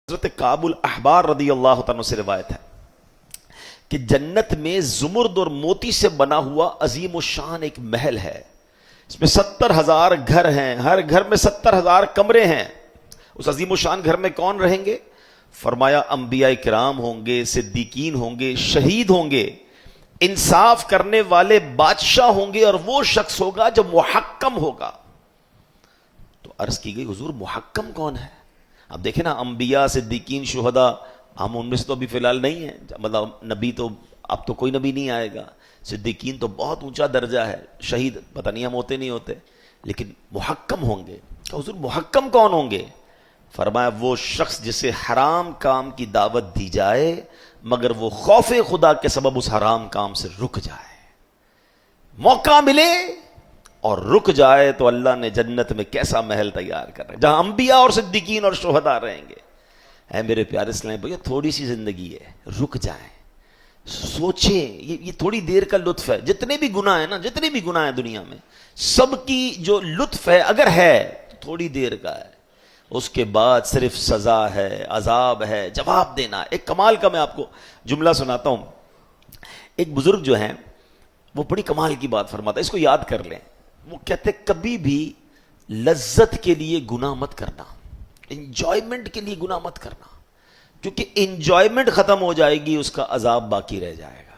حضرت کعب الاحبار رضی اللہ تعالیٰ سے روایت ہے کہ جنت میں زمرد اور موتی سے بنا ہوا عظیم الشان ایک محل ہے. اس میں 70,000 گھر ہیں، ہر گھر میں 70,000 کمرے ہیں. اس عظیم الشان گھر میں کون رہیں گے؟ فرمایا انبیاء کرام ہوں گے، صدیقین ہوں گے، شہید ہوں گے، انصاف کرنے والے بادشاہ ہوں گے، اور وہ شخص ہوگا جو محکم ہوگا. تو عرض کی گئی حضور محکم کون ہے؟ اب دیکھیں نا، انبیاء، صدیقین، شہداء، ہم ان میں سے تو ابھی فی الحال نہیں ہیں، مطلب نبی تو اب تو کوئی نبی نہیں آئے گا، صدیقین تو بہت اونچا درجہ ہے، شہید پتہ نہیں ہم ہوتے نہیں ہوتے، لیکن محکم ہوں گے. کہ حضور محکم کون ہوں گے؟ فرمایا وہ شخص جسے حرام کام کی دعوت دی جائے مگر وہ خوف خدا کے سبب اس حرام کام سے رک جائے. موقع ملے اور رک جائے تو اللہ نے جنت میں کیسا محل تیار کر رہا ہے جہاں انبیاء اور صدیقین اور شہداء رہیں گے. اے میرے پیارے اسلام بھائی، تھوڑی سی زندگی ہے، رک جائیں، سوچیں. یہ تھوڑی دیر کا لطف ہے. جتنے بھی گناہ ہیں نا، جتنے بھی گناہ ہیں دنیا میں، سب کی جو لطف ہے اگر ہے تو تھوڑی دیر کا ہے، اس کے بعد صرف سزا ہے، عذاب ہے، جواب دینا. ایک کمال کا میں آپ کو جملہ سناتا ہوں. ایک بزرگ جو ہیں وہ بڑی کمال کی بات فرماتا ہے، اس کو یاد کر لیں. وہ کہتے کبھی بھی لذت کے لیے گناہ مت کرنا، انجوائمنٹ کے لیے گناہ مت کرنا، کیونکہ انجوائمنٹ ختم ہو جائے گی، اس کا عذاب باقی رہ جائے گا.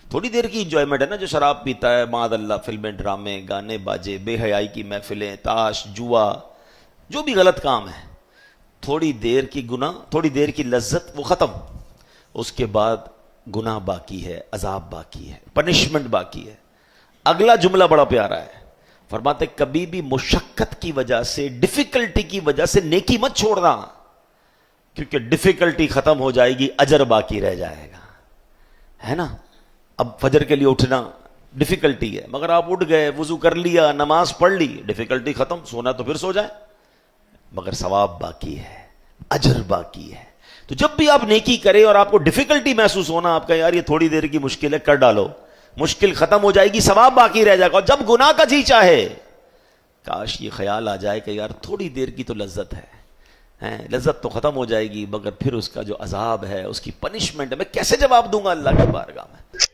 تھوڑی دیر کی انجوائمنٹ ہے نا، جو شراب پیتا ہے، معاذ اللہ، فلمیں، ڈرامے، گانے باجے، بے حیائی کی محفلیں، تاش، جوا، جو بھی غلط کام ہے، تھوڑی دیر کی گناہ، تھوڑی دیر کی لذت وہ ختم، اس کے بعد گناہ باقی ہے، عذاب باقی ہے، پنشمنٹ باقی ہے. اگلا جملہ بڑا پیارا ہے، فرماتے کبھی بھی مشقت کی وجہ سے، ڈیفیکلٹی کی وجہ سے نیکی مت چھوڑنا، کیونکہ ڈیفیکلٹی ختم ہو جائے گی، اجر باقی رہ جائے گا. ہے نا؟ اب فجر کے لیے اٹھنا ڈیفیکلٹی ہے، مگر آپ اٹھ گئے، وضو کر لیا، نماز پڑھ لی، ڈیفیکلٹی ختم، سونا تو پھر سو جائیں، مگر ثواب باقی ہے، اجر باقی ہے. تو جب بھی آپ نیکی کریں اور آپ کو ڈیفیکلٹی محسوس ہونا، آپ کہیں یار یہ تھوڑی دیر کی مشکل ہے، کر ڈالو، مشکل ختم ہو جائے گی، ثواب باقی رہ جائے گا. اور جب گناہ کا جی چاہے، کاش یہ خیال آ جائے کہ یار تھوڑی دیر کی تو لذت ہے، لذت تو ختم ہو جائے گی، مگر پھر اس کا جو عذاب ہے، اس کی پنشمنٹ ہے، میں کیسے جواب دوں گا اللہ کی بارگاہ میں.